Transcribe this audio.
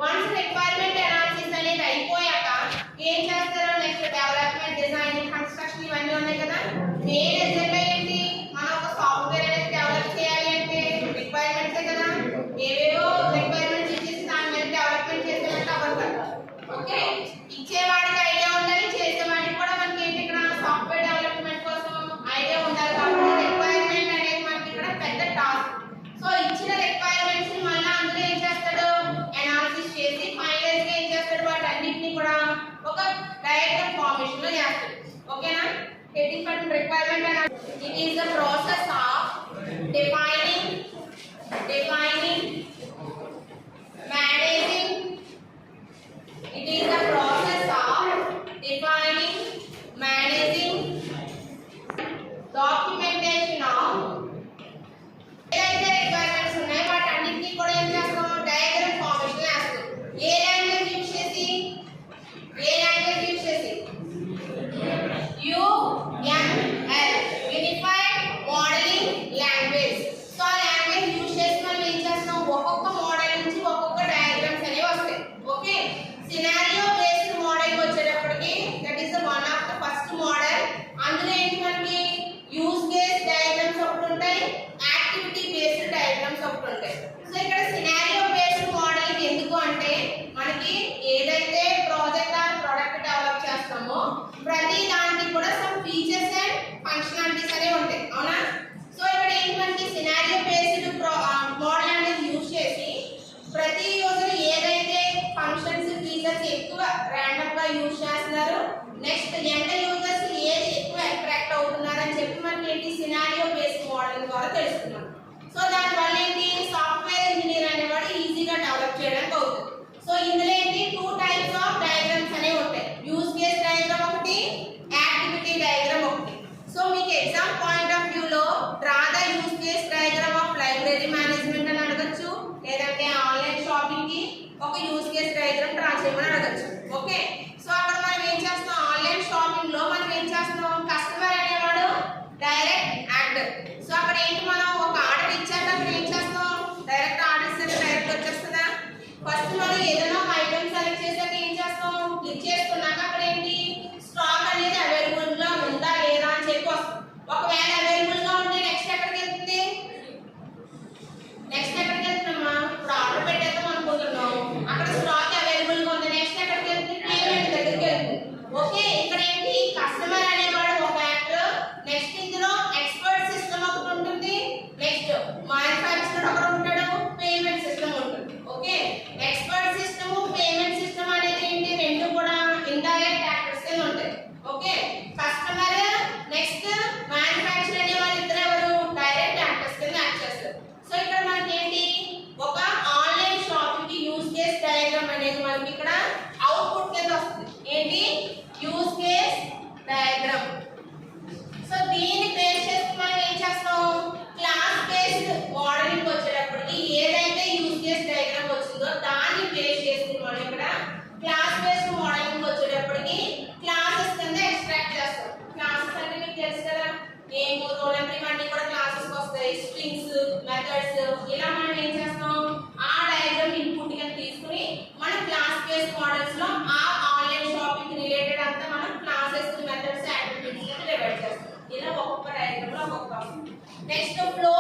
Once requirement analysis అనేది అయిపోయాక ఏం చేస్తారు? నెక్స్ట్ డెవలప్మెంట్, డిజైనింగ్, కన్స్ట్రక్షన్ ఇవన్నీ ఉన్నాయి కదా. మెయిన్ ఎజెండా ఏంటి? మనం ఒక సాఫ్ట్వేర్ అనేది డెవలప్ చేయాలి అంటే రిక్వైర్మెంట్సే కదా. ఏవేవో రిక్వైర్మెంట్స్ ఇచ్చేసి దాని మీద డెవలప్మెంట్ చేసేదంటే అవ్వదు కదా. ఓకే, ఇచ్చేవాడికి ఐడియా ఉండాలి, చేసేవాడికి కూడా మనకి ఏంటి ఇక్కడ సాఫ్ట్వేర్ డెవలప్మెంట్ కోసం ఐడియా ఉండాలి. కాబట్టి రిక్వైర్మెంట్ అనేది మనకి ఇక్కడ పెద్ద టాస్క్. సో ఇచ్చిన రిక్వైర్మెంట్స్ ని మళ్ళీ అందులో ఏం చేస్తాడు? అనాలిసిస్ చేసి ఫైనలైజ్ గా ఏం చేస్తాడు? వాటన్నిటిని కూడా ఒక డయాగ్రామ్ ఫార్మేషన్ లో చేస్తాడు. ఓకేనా? హెడ్డింగ్ పట్టిన requirement analysis. It is the process of defining, managing. It is the process of defining, managing, documentation of ఏదైతే రిక్వైర్మెంట్స్ ఉన్నాయో వాటన్నిటిని కూడా ఏం చేస్తాం? డయాగ్రామ్ ఫార్మేషన్ చేస్తాం. ఏ లాంగ్వేజ్ యూజ్ చేసి? UML, unified modelling language. So ఆ లాంగ్వేజ్ యూజ్ చేసి మనం ఏం చేస్తాం? ఒక్కొక్క మోడల్ నుంచి ఒక్కొక్క డయాగ్రామ్స్ అనేవి వస్తాయి. ఓకే, సినారియో బేస్డ్ మోడల్ వచ్చేటప్పటికి that is one of the first model. అందులో ఏంటి మనకి యూజ్ కేస్ డయాగ్రామ్స్ ఒకటి ఉంటాయి, యాక్టివిటీ బేస్డ్ డయాగ్రామ్స్ ఒకటి ఉంటాయి. సో ఇక్కడ సినారియో బేస్డ్ మోడల్ ఎందుకు అంటే మనకి ఏదైతే ప్రాజెక్ట్ ఆర్ ప్రొడక్ట్ డెవలప్ చేస్తామో ప్రతి దానికి కూడా సమ్ ఫీచర్స్ అండ్ ఫంక్షనాలిటీస్ అనేవి ఉంటాయి. అవునా? సో ఇక్కడ ఏంటి మనకి సినారియో బేస్డ్ మోడల్ అనేది యూజ్ చేసి ప్రతి యూజర్ ఏదైతే ఫంక్షన్స్ ఫీచర్స్ ఎక్కువ ర్యాండమ్ గా యూజ్ చేస్తున్నారు, నెక్స్ట్ ఎంత యూజర్స్ ఏది ఎక్కువ అట్రాక్ట్ అవుతున్నారు అని చెప్పి మనకి ఏంటి సినారియో బేస్డ్ మోడల్ ద్వారా తెలుస్తున్నాం. సో దానివల్ల ఏంటి సాఫ్ట్వేర్ ఇంజనీర్ అనేవాడు ఈజీగా డెవలప్ చేయడానికి అవుతుంది. సో ఇందులో ఏంటి 2 టైప్స్ ఆఫ్ డయాగ్రామ్స్ అనేవి ఉంటాయి. యూజ్ కేస్ డయాగ్రామ్ ఒకటి, యాక్టివిటీ డయాగ్రామ్ ఒకటి. సో మీకు ఎగ్జామ్ పాయింట్ ఆఫ్ వ్యూ లో draw the use case diagram of library management అని అడగచ్చు, లేదంటే ఆన్లైన్ షాపింగ్ కి ఒక యూజ్ కేస్ డయాగ్రామ్ డ్రా చేయమని అడగచ్చు. ఓకే, సో అక్కడ మనం ఏం చేస్తాం? ఆన్లైన్ షాపింగ్ లో మనం ఏం చేస్తాం? కస్టమర్ అనేవాడు డైరెక్ట్ యాక్టర్. సో అక్కడ ఏంటి మనం ఒక ఆర్డర్ ఇచ్చాక అక్కడ ఏం చేస్తాం? డైరెక్ట్ ఆర్డర్ ఇస్తే డైరెక్ట్ వచ్చేస్తుందా? ఫస్ట్ మనం ఏదైనా ఒక ఐటమ్ సెలెక్ట్ చేసాక ఏం చేస్తాం? క్లిక్ చేసుకున్నాక అక్కడ ఏంటి స్టాక్ అనేది అవైలబుల్ గా ఉందా లేదా అని చెప్పి వస్తుంది. ఒకవేళ అవైలబుల్ గా ఉంటే నెక్స్ట్ ఎక్కడికి వెళ్తుంది? నెక్స్ట్ ఎక్కడికి వెళ్తున్నామా? ఇప్పుడు ఆర్డర్ పెట్టేద్దాం అనుకుంటున్నాం, అక్కడ స్టాక్ అవైలబుల్ గా ఉంది. నెక్స్ట్ ఎక్కడికి వెళ్తుంది? పేమెంట్ దగ్గరికి వెళ్తుంది. ఓకే, ఇక్కడ ఏంటి కస్టమర్ అనేవాడు ఒక యాక్టర్, నెక్స్ట్ ఇందులో ఎక్స్పర్ట్ సిస్టమ్ ఒకటి ఉంటుంది, నెక్స్ట్ మ్యానుఫ్యాక్చరర్ ఒకటి ఉంటాడు, పేమెంట్ సిస్టమ్ ఉంటుంది. Okay, expert system, payment system అనేది ఏంటి? రెండు కూడా ఇండైరెక్ట్ యాక్టర్స్ కింద ఉంటాయి. ఓకే, కస్టమర్ నెక్స్ట్ మ్యానుఫ్యాక్చరర్ అనే వాళ్ళు ఇద్దరు ఎవరు? డైరెక్ట్ యాక్టర్స్ కింద యాక్ట్ చేస్తారు. సో ఇక్కడ మనకి ఏంటి ఒక ఆన్లైన్ షాపింగ్ కి యూజ్ కేస్ డయాగ్రామ్ అనేది మనకి ఇక్కడ అవుట్పుట్ కింద వస్తుంది. ఏంటి? Use case diagram. సో దీన్ని బేస్ చేసి మనం ఏం చేస్తాం? క్లాస్ బేస్డ్ మోడలింగ్ వచ్చేటప్పటికి ఏదైతే యూజ్ కేస్ డయాగ్రామ్ వచ్చిందో దాన్ని బేస్ చేసి మనం ఇక్కడ క్లాస్ బేస్డ్ మోడలింగ్ వచ్చేటప్పటికి క్లాసెస్ కింద ఎక్స్ట్రాక్ట్ చేస్తాం. క్లాసెస్ అంటే మీకు తెలుసు కదా, నేమ్, రోల్ నెంబర్ ఇవన్నీ కూడా క్లాసెస్ వస్తాయి. స్ట్రింగ్స్, మెథడ్స్, ఇలా మనం ఏం చేస్తాం? ఆ డయాగ్రామ్ ఇన్పుట్ గా తీసుకుని మన క్లాస్ బేస్డ్ మోడల్స్ లో ఆ ఆన్లైన్ షాపింగ్ రిలేటెడ్ అంతా మనం క్లాసెస్, మెథడ్స్, యాక్టివిటీస్ కింద డివైడ్ చేస్తాం. ఇలా ఒక్కొక్క డయాగ్రామ్ లో ఒక్కొక్క. Next flow